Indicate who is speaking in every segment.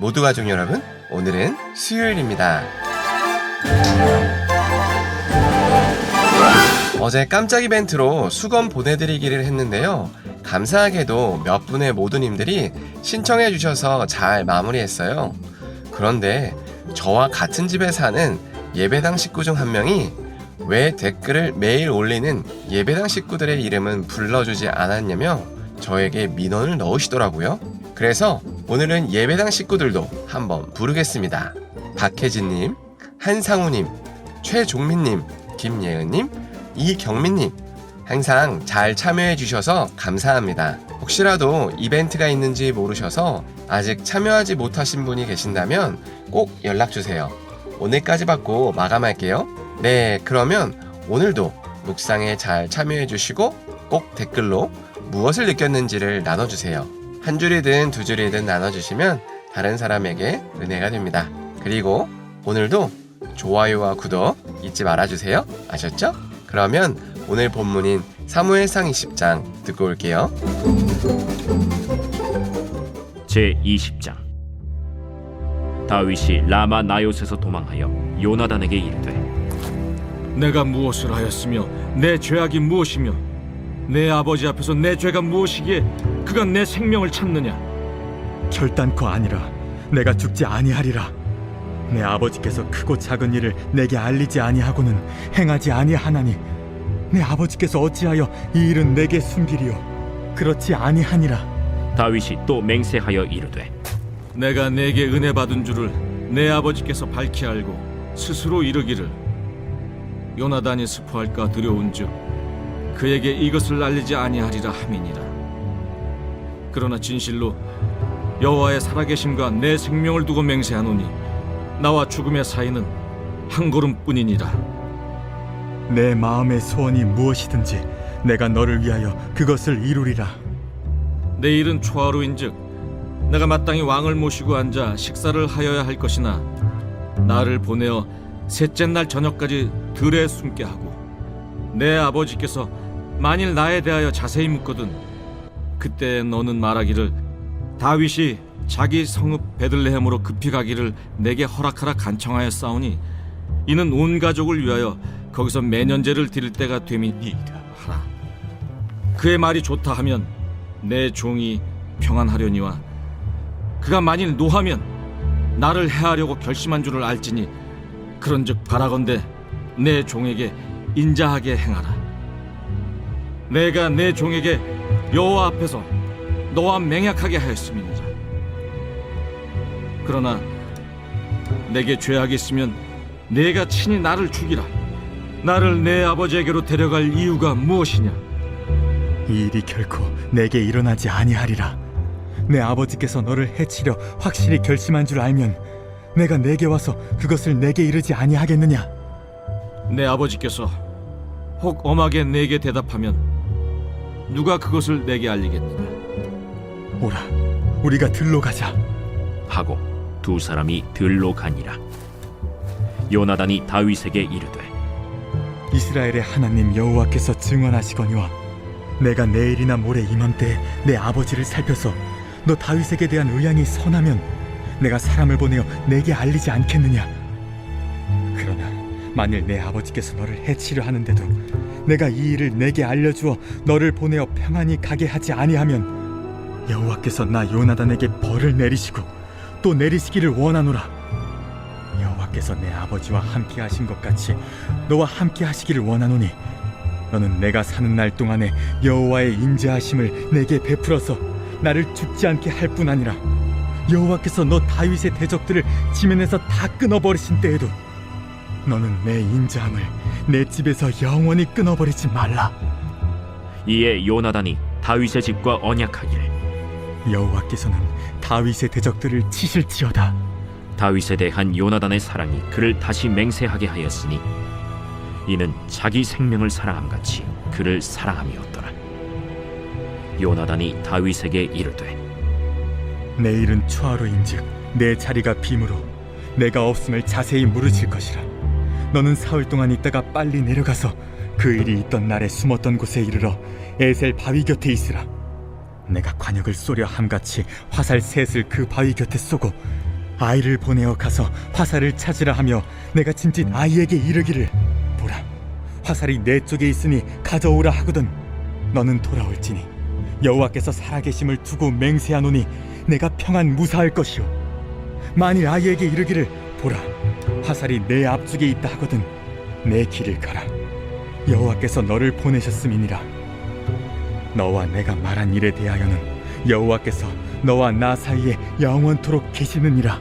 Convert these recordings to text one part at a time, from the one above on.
Speaker 1: 모두 가족 여러분, 오늘은 수요일입니다. 어제 깜짝 이벤트로 수건 보내드리기를 했는데요. 감사하게도 몇 분의 모두님들이 신청해 주셔서 잘 마무리했어요. 그런데 저와 같은 집에 사는 예배당 식구 중 한 명이 왜 댓글을 매일 올리는 예배당 식구들의 이름은 불러주지 않았냐며 저에게 민원을 넣으시더라고요. 그래서 오늘은 예배당 식구들도 한번 부르겠습니다. 박혜진님, 한상우님, 최종민님, 김예은님, 이경민님, 항상 잘 참여해 주셔서 감사합니다. 혹시라도 이벤트가 있는지 모르셔서 아직 참여하지 못하신 분이 계신다면 꼭 연락주세요. 오늘까지 받고 마감할게요. 네, 그러면 오늘도 묵상에 잘 참여해 주시고 꼭 댓글로 무엇을 느꼈는지를 나눠주세요. 한 줄이든 두 줄이든 나눠주시면 다른 사람에게 은혜가 됩니다. 그리고 오늘도 좋아요와 구독 잊지 말아주세요. 아셨죠? 그러면 오늘 본문인 사무엘상 20장 듣고 올게요.
Speaker 2: 제20장. 다윗이 라마 나요스에서 도망하여 요나단에게 이르되
Speaker 3: 내가 무엇을 하였으며 내 죄악이 무엇이며 내 아버지 앞에서 내 죄가 무엇이기에 그가 내 생명을 찾느냐.
Speaker 4: 결단코 아니라 내가 죽지 아니하리라. 내 아버지께서 크고 작은 일을 내게 알리지 아니하고는 행하지 아니하나니 내 아버지께서 어찌하여 이 일은 내게 숨기리요. 그렇지 아니하니라.
Speaker 2: 다윗이 또 맹세하여 이르되
Speaker 3: 내가 내게 은혜 받은 줄을 내 아버지께서 밝히 알고 스스로 이르기를 요나단이 스포할까 두려운즉 그에게 이것을 알리지 아니하리라 함이니라. 그러나 진실로 여호와의 살아계심과 내 생명을 두고 맹세하노니 나와 죽음의 사이는 한 걸음뿐이니라.
Speaker 4: 내 마음의 소원이 무엇이든지 내가 너를 위하여 그것을 이루리라.
Speaker 3: 내일은 초하루인즉 내가 마땅히 왕을 모시고 앉아 식사를 하여야 할 것이나 나를 보내어 셋째 날 저녁까지 들에 숨게 하고 내 아버지께서 만일 나에 대하여 자세히 묻거든 그때 너는 말하기를 다윗이 자기 성읍 베들레헴으로 급히 가기를 내게 허락하라 간청하였사오니 이는 온 가족을 위하여 거기서 매년제를 드릴 때가 됨이니이다 하라. 그의 말이 좋다 하면 내 종이 평안하려니와 그가 만일 노하면 나를 해하려고 결심한 줄을 알지니 그런즉 바라건대 내 종에게 인자하게 행하라. 내가 내 종에게 여호와 앞에서 너와 맹약하게 하였음이니라. 그러나 내게 죄악이 있으면 내가 친히 나를 죽이라. 나를 내 아버지에게로 데려갈 이유가 무엇이냐?
Speaker 4: 이 일이 결코 내게 일어나지 아니하리라. 내 아버지께서 너를 해치려 확실히 결심한 줄 알면 내가 내게 와서 그것을 내게 이르지 아니하겠느냐?
Speaker 3: 내 아버지께서 혹 엄하게 내게 대답하면 누가 그것을 내게 알리겠느냐?
Speaker 4: 오라, 우리가 들로 가자.
Speaker 2: 하고 두 사람이 들로 가니라. 요나단이 다윗에게 이르되
Speaker 4: 이스라엘의 하나님 여호와께서 증언하시거니와 내가 내일이나 모레 이맘때에 내 아버지를 살펴서 너 다윗에게 대한 의향이 선하면 내가 사람을 보내어 내게 알리지 않겠느냐? 그러나 만일 내 아버지께서 너를 해치려 하는데도 내가 이 일을 내게 알려주어 너를 보내어 평안히 가게 하지 아니하면 여호와께서 나 요나단에게 벌을 내리시고 또 내리시기를 원하노라. 여호와께서 내 아버지와 함께 하신 것 같이 너와 함께 하시기를 원하노니 너는 내가 사는 날 동안에 여호와의 인자하심을 내게 베풀어서 나를 죽지 않게 할 뿐 아니라 여호와께서 너 다윗의 대적들을 지면에서 다 끊어버리신 때에도 너는 내 인자함을 내 집에서 영원히 끊어버리지 말라.
Speaker 2: 이에 요나단이 다윗의 집과 언약하기를
Speaker 4: 여호와께서는 다윗의 대적들을 치실지어다.
Speaker 2: 다윗에 대한 요나단의 사랑이 그를 다시 맹세하게 하였으니 이는 자기 생명을 사랑함같이 그를 사랑함이었더라. 요나단이 다윗에게 이르되
Speaker 4: 내일은 초하루인즉 내 자리가 빔으로 내가 없음을 자세히 물으실 것이라. 너는 사흘 동안 있다가 빨리 내려가서 그 일이 있던 날에 숨었던 곳에 이르러 에셀 바위 곁에 있으라. 내가 관역을 쏘려 함같이 화살 셋을 그 바위 곁에 쏘고 아이를 보내어 가서 화살을 찾으라 하며 내가 짐짓 아이에게 이르기를 보라 화살이 내 쪽에 있으니 가져오라 하거든 너는 돌아올지니 여호와께서 살아계심을 두고 맹세하노니 내가 평안 무사할 것이요 만일 아이에게 이르기를 보라 화살이 내 앞쪽에 있다 하거든 내 길을 가라 여호와께서 너를 보내셨음이니라 너와 내가 말한 일에 대하여는 여호와께서 너와 나 사이에 영원토록 계시느니라.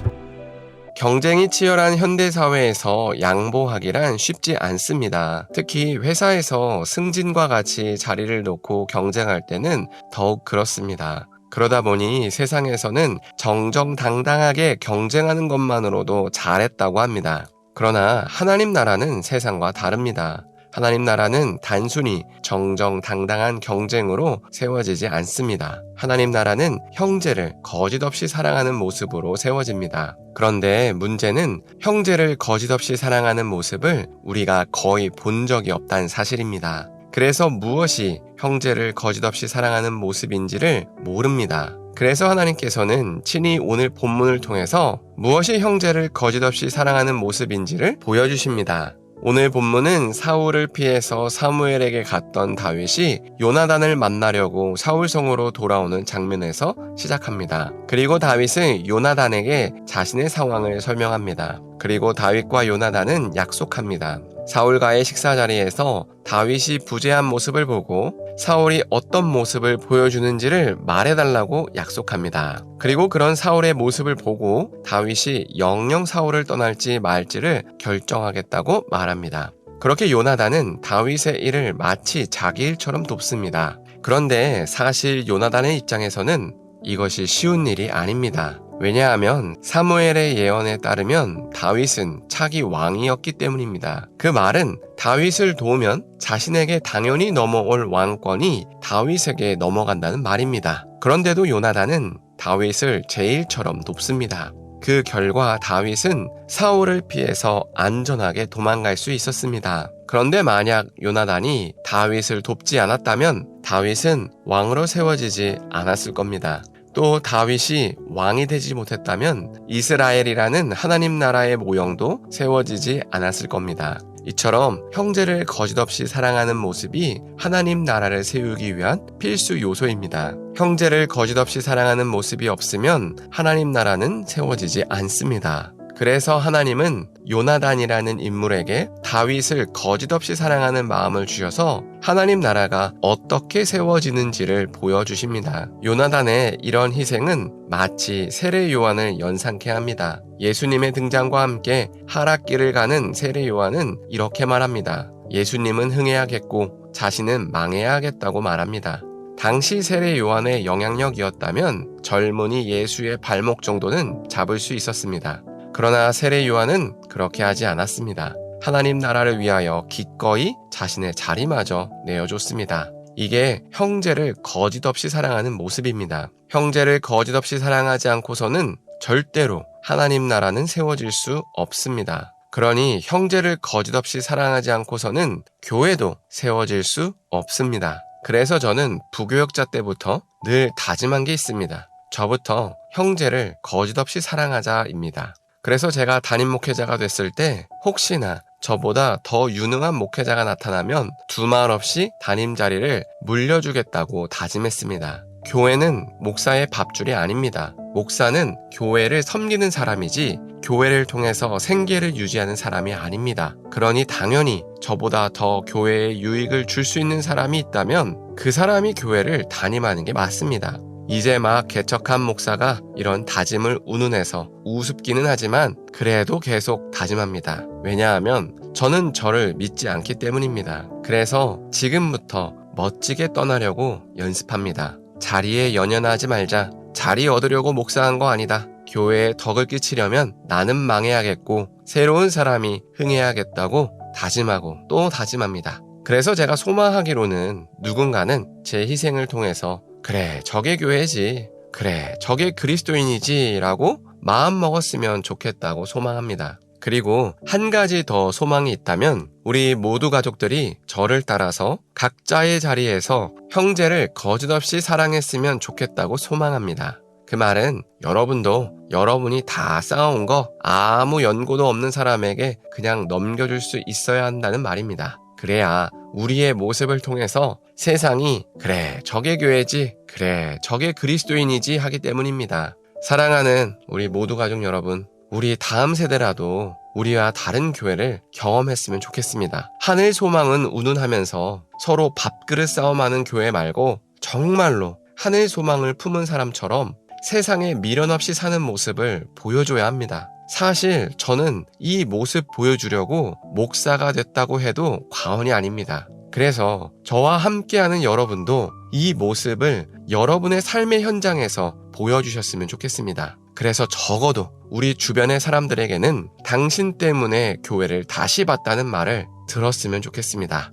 Speaker 1: 경쟁이 치열한 현대사회에서 양보하기란 쉽지 않습니다. 특히 회사에서 승진과 같이 자리를 놓고 경쟁할 때는 더욱 그렇습니다. 그러다 보니 세상에서는 정정당당하게 경쟁하는 것만으로도 잘했다고 합니다. 그러나 하나님 나라는 세상과 다릅니다. 하나님 나라는 단순히 정정당당한 경쟁으로 세워지지 않습니다. 하나님 나라는 형제를 거짓없이 사랑하는 모습으로 세워집니다. 그런데 문제는 형제를 거짓없이 사랑하는 모습을 우리가 거의 본 적이 없다는 사실입니다. 그래서 무엇이 형제를 거짓없이 사랑하는 모습인지를 모릅니다. 그래서 하나님께서는 친히 오늘 본문을 통해서 무엇이 형제를 거짓없이 사랑하는 모습인지를 보여주십니다. 오늘 본문은 사울을 피해서 사무엘에게 갔던 다윗이 요나단을 만나려고 사울성으로 돌아오는 장면에서 시작합니다. 그리고 다윗은 요나단에게 자신의 상황을 설명합니다. 그리고 다윗과 요나단은 약속합니다. 사울과의 식사 자리에서 다윗이 부재한 모습을 보고 사울이 어떤 모습을 보여주는지를 말해달라고 약속합니다. 그리고 그런 사울의 모습을 보고 다윗이 영영 사울을 떠날지 말지를 결정하겠다고 말합니다. 그렇게 요나단은 다윗의 일을 마치 자기 일처럼 돕습니다. 그런데 사실 요나단의 입장에서는 이것이 쉬운 일이 아닙니다. 왜냐하면 사무엘의 예언에 따르면 다윗은 차기 왕이었기 때문입니다. 그 말은 다윗을 도우면 자신에게 당연히 넘어올 왕권이 다윗에게 넘어간다는 말입니다. 그런데도 요나단은 다윗을 제 일처럼 돕습니다. 그 결과 다윗은 사울을 피해서 안전하게 도망갈 수 있었습니다. 그런데 만약 요나단이 다윗을 돕지 않았다면 다윗은 왕으로 세워지지 않았을 겁니다. 또 다윗이 왕이 되지 못했다면 이스라엘이라는 하나님 나라의 모형도 세워지지 않았을 겁니다. 이처럼 형제를 거짓없이 사랑하는 모습이 하나님 나라를 세우기 위한 필수 요소입니다. 형제를 거짓없이 사랑하는 모습이 없으면 하나님 나라는 세워지지 않습니다. 그래서 하나님은 요나단이라는 인물에게 다윗을 거짓없이 사랑하는 마음을 주셔서 하나님 나라가 어떻게 세워지는지를 보여주십니다. 요나단의 이런 희생은 마치 세례 요한을 연상케 합니다. 예수님의 등장과 함께 하락길을 가는 세례 요한은 이렇게 말합니다. 예수님은 흥해야겠고 자신은 망해야겠다고 말합니다. 당시 세례 요한의 영향력이었다면 젊은이 예수의 발목 정도는 잡을 수 있었습니다. 그러나 세례 요한은 그렇게 하지 않았습니다. 하나님 나라를 위하여 기꺼이 자신의 자리마저 내어줬습니다. 이게 형제를 거짓없이 사랑하는 모습입니다. 형제를 거짓없이 사랑하지 않고서는 절대로 하나님 나라는 세워질 수 없습니다. 그러니 형제를 거짓없이 사랑하지 않고서는 교회도 세워질 수 없습니다. 그래서 저는 부교역자 때부터 늘 다짐한 게 있습니다. 저부터 형제를 거짓없이 사랑하자입니다. 그래서 제가 담임 목회자가 됐을 때 혹시나 저보다 더 유능한 목회자가 나타나면 두말 없이 담임 자리를 물려주겠다고 다짐했습니다. 교회는 목사의 밥줄이 아닙니다. 목사는 교회를 섬기는 사람이지 교회를 통해서 생계를 유지하는 사람이 아닙니다. 그러니 당연히 저보다 더 교회에 유익을 줄 수 있는 사람이 있다면 그 사람이 교회를 담임하는 게 맞습니다. 이제 막 개척한 목사가 이런 다짐을 운운해서 우습기는 하지만 그래도 계속 다짐합니다. 왜냐하면 저는 저를 믿지 않기 때문입니다. 그래서 지금부터 멋지게 떠나려고 연습합니다. 자리에 연연하지 말자. 자리 얻으려고 목사한 거 아니다. 교회에 덕을 끼치려면 나는 망해야겠고 새로운 사람이 흥해야겠다고 다짐하고 또 다짐합니다. 그래서 제가 소망하기로는 누군가는 제 희생을 통해서 그래 저게 교회지, 그래 저게 그리스도인이지 라고 마음 먹었으면 좋겠다고 소망합니다. 그리고 한 가지 더 소망이 있다면 우리 모두 가족들이 저를 따라서 각자의 자리에서 형제를 거짓없이 사랑했으면 좋겠다고 소망합니다. 그 말은 여러분도 여러분이 다 쌓아온 거 아무 연고도 없는 사람에게 그냥 넘겨줄 수 있어야 한다는 말입니다. 그래야 우리의 모습을 통해서 세상이 그래 저게 교회지, 그래 저게 그리스도인이지 하기 때문입니다. 사랑하는 우리 모두 가족 여러분, 우리 다음 세대라도 우리와 다른 교회를 경험했으면 좋겠습니다. 하늘 소망은 운운하면서 서로 밥그릇 싸움하는 교회 말고 정말로 하늘 소망을 품은 사람처럼 세상에 미련 없이 사는 모습을 보여줘야 합니다. 사실 저는 이 모습 보여주려고 목사가 됐다고 해도 과언이 아닙니다. 그래서 저와 함께하는 여러분도 이 모습을 여러분의 삶의 현장에서 보여주셨으면 좋겠습니다. 그래서 적어도 우리 주변의 사람들에게는 당신 때문에 교회를 다시 봤다는 말을 들었으면 좋겠습니다.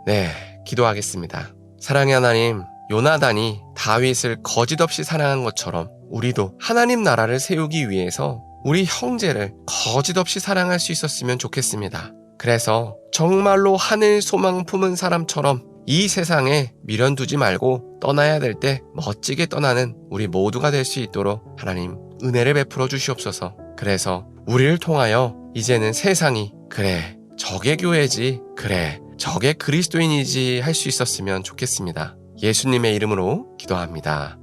Speaker 1: 네, 기도하겠습니다. 사랑의 하나님, 요나단이 다윗을 거짓없이 사랑한 것처럼 우리도 하나님 나라를 세우기 위해서 우리 형제를 거짓없이 사랑할 수 있었으면 좋겠습니다. 그래서 정말로 하늘 소망 품은 사람처럼 이 세상에 미련 두지 말고 떠나야 될 때 멋지게 떠나는 우리 모두가 될 수 있도록 하나님 은혜를 베풀어 주시옵소서. 그래서 우리를 통하여 이제는 세상이 그래 저게 교회지, 그래 저게 그리스도인이지 할 수 있었으면 좋겠습니다. 예수님의 이름으로 기도합니다.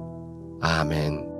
Speaker 1: 아멘.